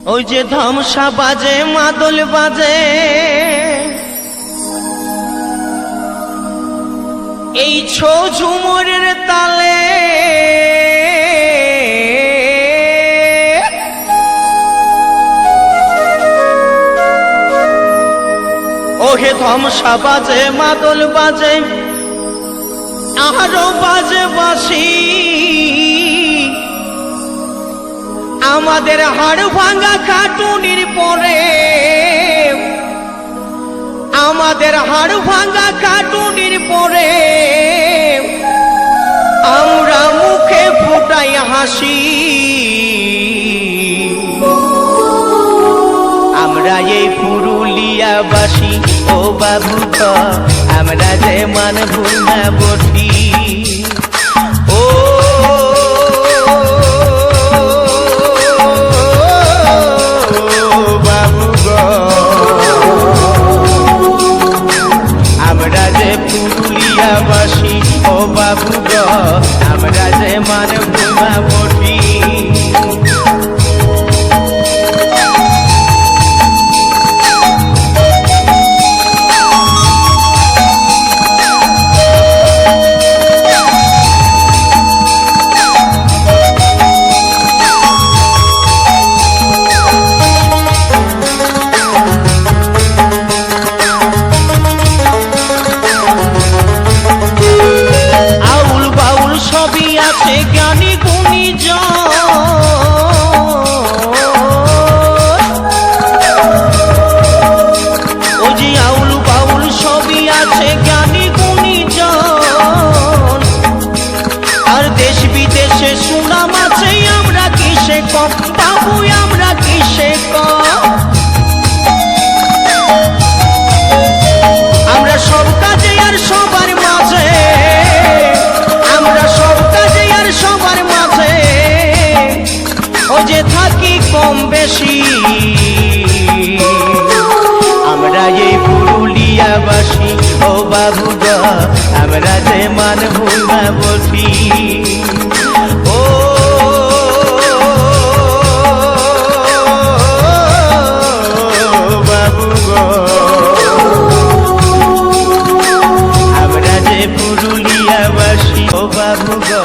ওই যে ধামসা বাজে মাদল বাজে এই ছো ঝুমুরের তালে ওহে ধামসা বাজে মাদল বাজে আরো বাজে বাঁশি আমাদের হাড় ভাঙা খাটুনির পরে আমাদের হাড় ভাঙা খাটুনির পরে আমরা মুখে ফুটাই হাসি আমরা এই পুরুলিয়াবাসী ও বাবু তো আমরা যে মান ভুল না বটি ও পুরুলিয়াবাসী ও বাবু গো আমরা যে মান ভুলা বটি জ্ঞানী গুণী ও যে আউল বাউল সবই আছে জ্ঞানী গুণী আর দেশ বিদেশে সুনাম আছে আমরা কিসে কম বাবু আমরা কিসে কম আমরা সব কাজে আর সবার মাঝে আমরা সব কাজে আর সবার মাঝে ও যে থাকি কম বেশি আমরা এই পুরুলিয়াবাসী ও বাবু গো আমরা যে মান ভুল না বলি ও বাবু গো আমরা যে পুরুলিয়াবাসী ও বাবু গো